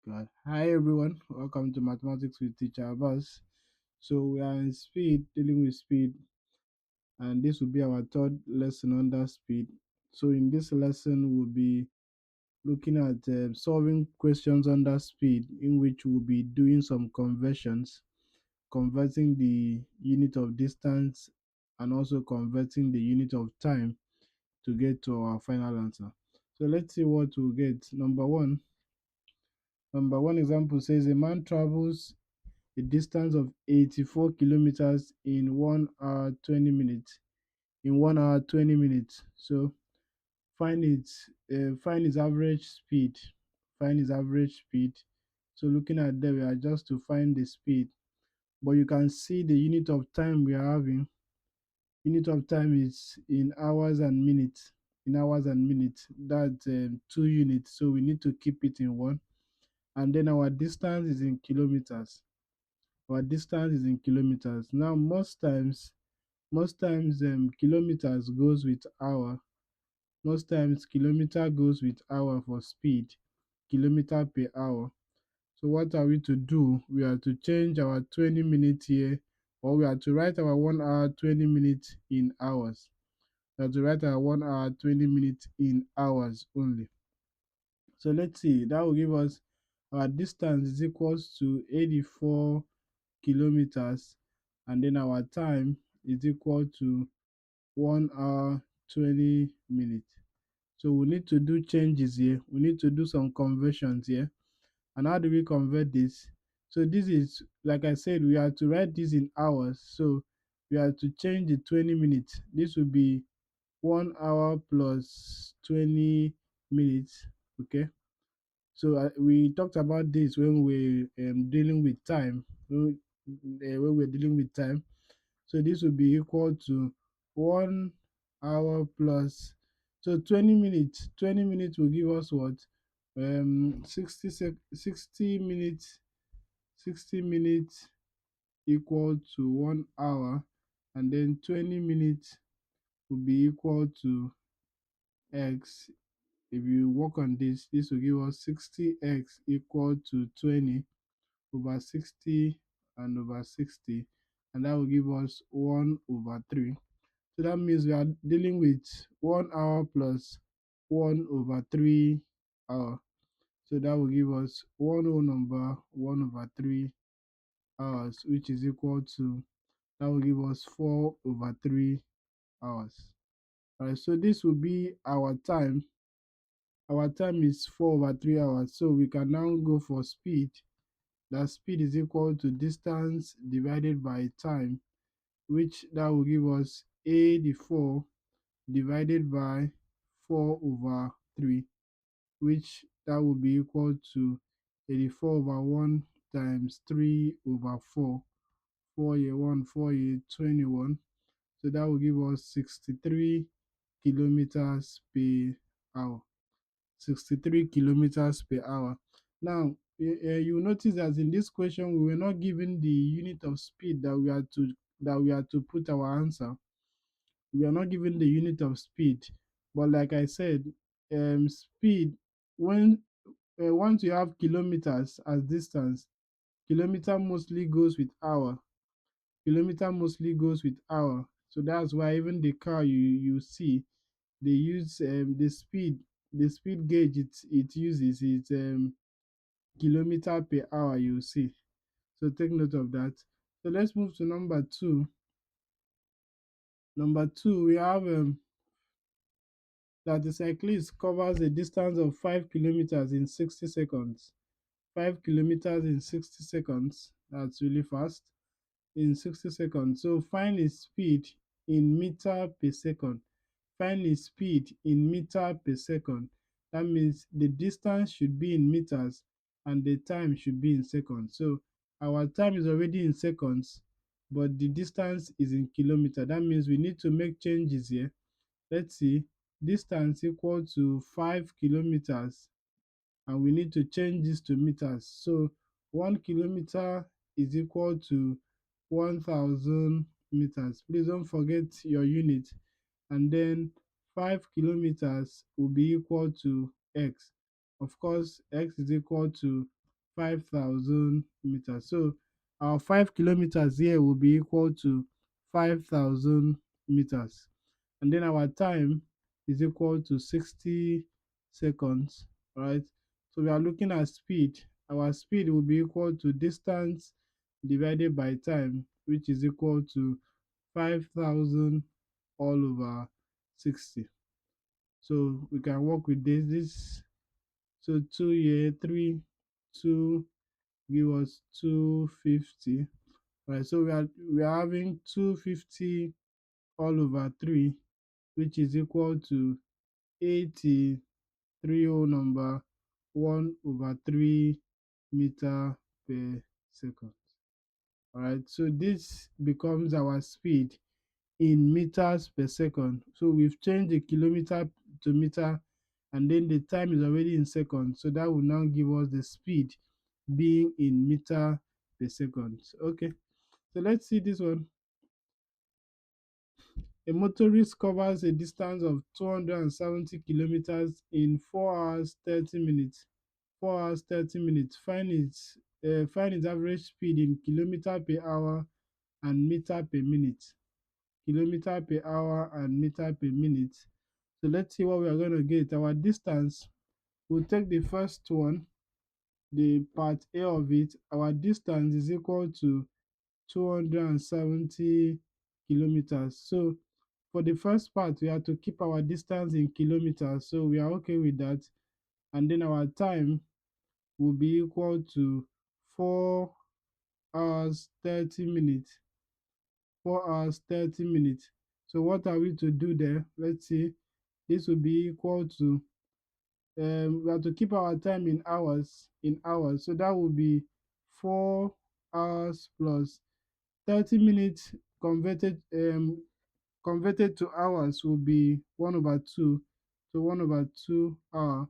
God. Hi everyone, welcome to Mathematics with Teacher Abbas. So we are in speed, dealing with speed, and this will be our third lesson under speed. So in this lesson, we'll be looking at solving questions under speed, in which we'll be doing some conversions, converting the unit of distance, and also converting the unit of time to get to our final answer. So let's see what we'll get. Number one example says a man travels a distance of 84 kilometers in 1 hour 20 minutes. In 1 hour 20 minutes. So find its average speed. Find its average speed. So looking at there, we are just to find the speed. But you can see the unit of time we are having. Unit of time is in hours and minutes. In hours and minutes. That's 2 units. So we need to keep it in one. And then our distance is in kilometers. Our distance is in kilometers. Now most times kilometers goes with hour. Most times kilometer goes with hour for speed, kilometer per hour. So what are we to do? We are to change our 20 minutes here, or we are to write our 1 hour 20 minutes in hours. We have to write our 1 hour 20 minutes in hours only. So let's see, that will give us our distance is equals to 84 kilometers, and then our time is equal to 1 hour 20 minutes. So we need to do changes here. We need to do some conversions here. And how do we convert this? So this is, like I said, we have to write this in hours. So we have to change the 20 minutes. This will be 1 hour plus 20 minutes. Okay. So we talked about this when we dealing with time. When we're dealing with time. So this will be equal to 1 hour plus. So 20 minutes. 20 minutes will give us what? 60 minutes. 60 minutes equal to 1 hour, and then 20 minutes will be equal to x. If you work on this, this will give us 60x equal to 20 over 60 and over 60, and that will give us 1 over 3. So that means we are dealing with 1 hour plus 1 over 3 hour. So that will give us one whole number 1 over 3 hours, which is equal to, that will give us 4 over 3 hours. Alright, so this will be our time. Our time is 4 over 3 hours. So we can now go for speed. That speed is equal to distance divided by time, which that will give us 84 divided by 4 over 3, which that will be equal to 84 over 1 times 3 over 4. 4 year 1, 4 year 21. So that will give us 63 kilometers per hour. 63 kilometers per hour. Now, you notice that in this question, we were not given the unit of speed that we had to put our answer. We are not given the unit of speed, but like I said, speed, when once you have kilometers as distance, kilometer mostly goes with hour. Kilometer mostly goes with hour. So that's why even the car you see, they use the speed gauge it uses is kilometer per hour. You see. So take note of that. So let's move to number two. Number two, we have that the cyclist covers a distance of 5 kilometers in 60 seconds. 5 kilometers in 60 seconds. That's really fast. In 60 seconds. So find his speed in meter per second. Find his speed in meter per second. That means the distance should be in meters and the time should be in seconds. So our time is already in seconds, but the distance is in kilometer. That means we need to make changes here. Let's see, distance equal to 5 kilometers, and we need to change this to meters. So 1 kilometer is equal to 1000 meters. Please don't forget your unit. And then 5 kilometers will be equal to x. Of course, x is equal to 5,000 meters. So our 5 kilometers here will be equal to 5,000 meters. And then our time is equal to 60 seconds, right? So we are looking at speed. Our speed will be equal to distance divided by time, which is equal to 5,000 all over 60. So we can work with this. So 2 here, 3, 2 give us 250. Right, so we are having 250 all over 3, which is equal to 83 whole number 1 over 3 meter per second. All right, so this becomes our speed in meters per second. So we've changed the kilometer to meter, and then the time is already in seconds. So that will now give us the speed being in meter per second. Okay, so let's see this one. A motorist covers a distance of 270 kilometers in 4 hours 30 minutes. 4 hours 30 minutes. Find its average speed in kilometer per hour and meter per minute. Kilometer per hour and meter per minute. So let's see what we are going to get. Our distance, we'll take the first one, the part A of it. Our distance is equal to 270 kilometers. So for the first part, we have to keep our distance in kilometers. So we are okay with that. And then our time will be equal to 4 hours 30 minutes. 4 hours 30 minutes. So what are we to do there? Let's see. This will be equal to we have to keep our time in hours. So that will be 4 hours plus 30 minutes converted to hours will be 1 over 2. So 1 over 2 hour.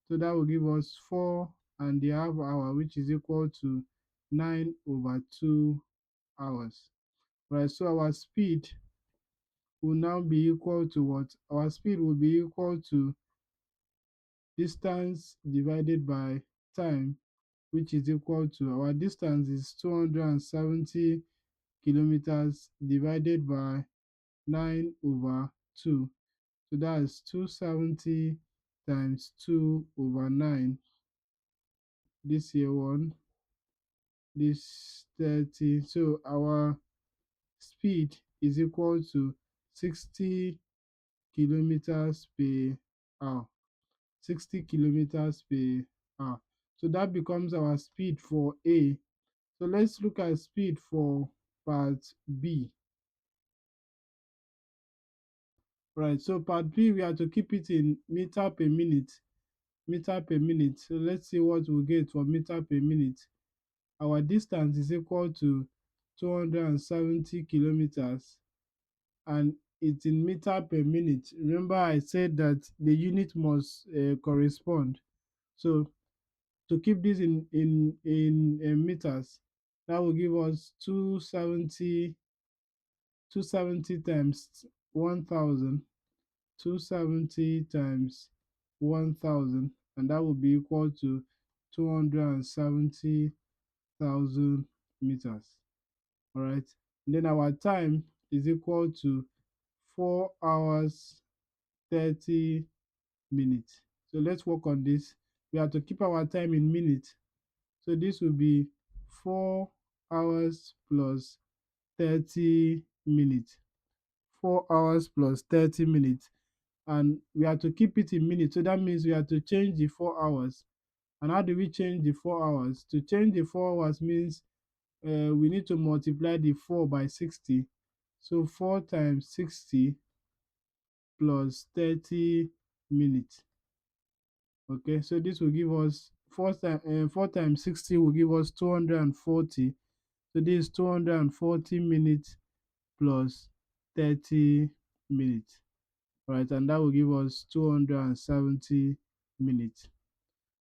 So that will give us 4.5 hour, which is equal to 9 over 2 hours. Right, so our speed will now be equal to what? Our speed will be equal to distance divided by time, which is equal to, our distance is 270 kilometers divided by 9 over 2. So that is 270 times 2 over 9. This here one, this 30. So our speed is equal to 60 kilometers per hour. 60 kilometers per hour. So that becomes our speed for A. So let's look at speed for part B. Right, so part B, we have to keep it in meter per minute. Meter per minute. So let's see what we get for meter per minute. Our distance is equal to 270 kilometers, and it's in meter per minute. Remember, I said that the unit must correspond. So to keep this in meters, that will give us 270 times 1000, 270 times 1000, and that will be equal to 270,000 meters. All right, and then our time is equal to 4 hours 30 minutes. So let's work on this. We have to keep our time in minutes. So this will be 4 hours plus 30 minutes. 4 hours plus 30 minutes. And we have to keep it in minutes. So that means we have to change the 4 hours. And how do we change the 4 hours? To change the 4 hours means we need to multiply the 4 by 60. So 4 times 60 plus 30 minutes. Okay, so this will give us 4 times 60 will give us 240. So this is 240 minutes plus 30 minutes, right? And that will give us 270 minutes.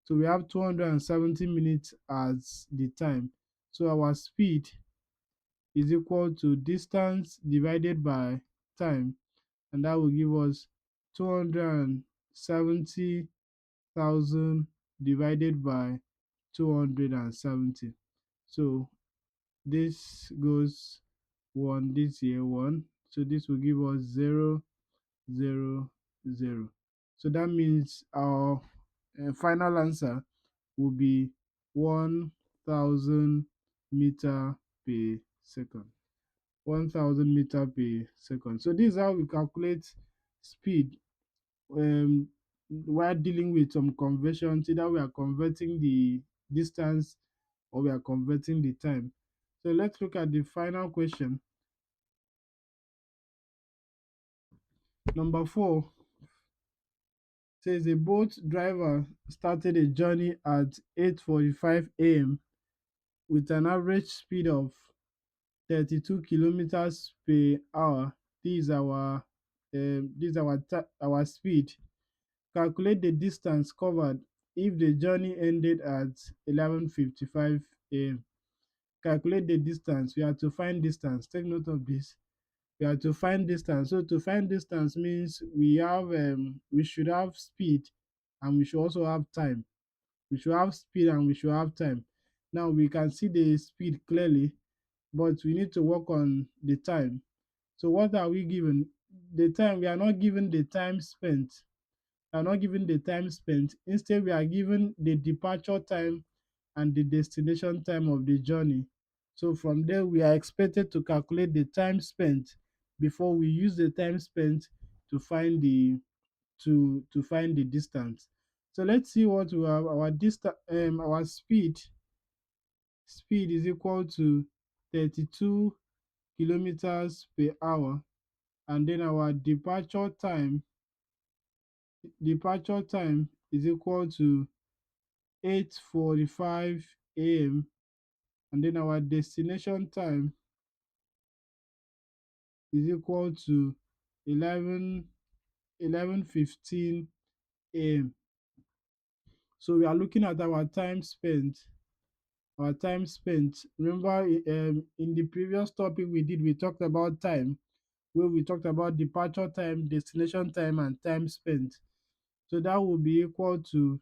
So we have 270 minutes as the time. So our speed is equal to distance divided by time, and that will give us 270,000 divided by 270. So this goes 1, this here 1. So this will give us 0, 0, 0. So that means our final answer will be 1000 meter per second. 1000 meter per second. So this is how we calculate speed um, while dealing with some conversions. Either we are converting the distance or we are converting the time. So let's look at the final question. Number 4 says a boat driver started a journey at 8:45 a.m. with an average speed of 32 kilometers per hour. This is our speed. Calculate the distance covered if the journey ended at 11:55 a.m. Calculate the distance. We have to find distance. Take note of this. We have to find distance. So to find distance means we should have speed and we should also have time. We should have speed and we should have time. Now we can see the speed clearly, but we need to work on the time. So what are we given? The time, we are not given the time spent. We are not given the time spent. Instead, we are given the departure time and the destination time of the journey. So from there, we are expected to calculate the time spent before we use the time spent to find to find the distance. So let's see what we have. Our distance, our speed is equal to 32 kilometers per hour, and then our departure time is equal to 8:45 a.m., and then our destination time is equal to 11 11:15 a.m. So we are looking at our time spent. Our time spent. Remember, in the previous topic we did, we talked about time, where we talked about departure time, destination time, and time spent. So that will be equal to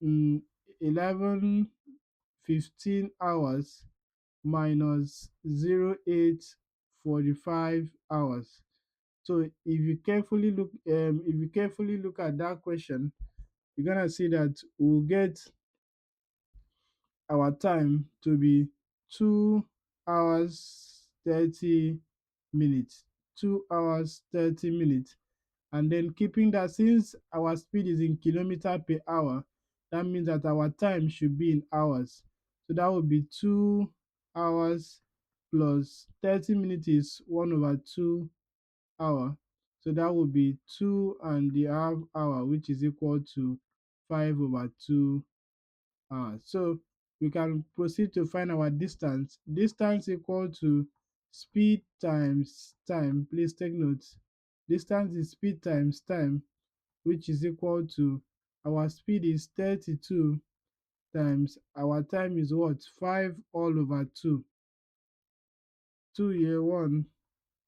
11:15 hours minus 08:45 hours. So if you carefully look at that question, you're gonna see that we'll get our time to be 2 hours 30 minutes. 2 hours 30 minutes. And then keeping that, since our speed is in kilometer per hour, that means that our time should be in hours. So that would be 2 hours plus 30 minutes is 1/2 hour. So that would be 2.5 hour, which is equal to 5/2 hours. So we can proceed to find our distance. Distance equal to speed times time. Please take note. Distance is speed times time, which is equal to, our speed is 32 times our time is what? 5/2. 2 year 1,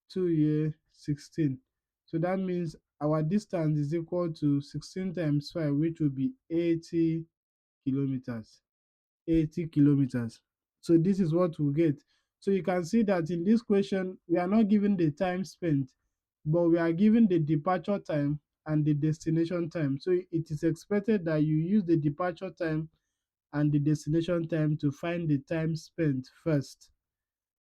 2 year 16. So that means our distance is equal to 16 times 5, which will be 80 kilometers. 80 kilometers. So this is what we get. So you can see that in this question, we are not given the time spent, but we are given the departure time and the destination time. So it is expected that you use the departure time and the destination time to find the time spent first.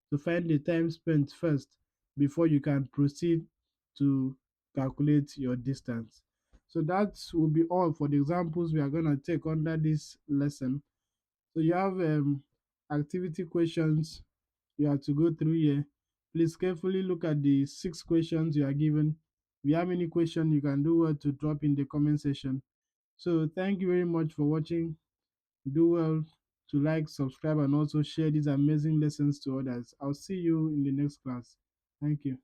To find the time spent first before you can proceed to calculate your distance. So that will be all for the examples we are going to take under this lesson. So you have activity questions you have to go through here. Please carefully look at the 6 questions you are given. If you have any question, you can do well to drop in the comment section. So thank you very much for watching. Do well to like, subscribe, and also share these amazing lessons to others. I'll see you in the next class. Thank you.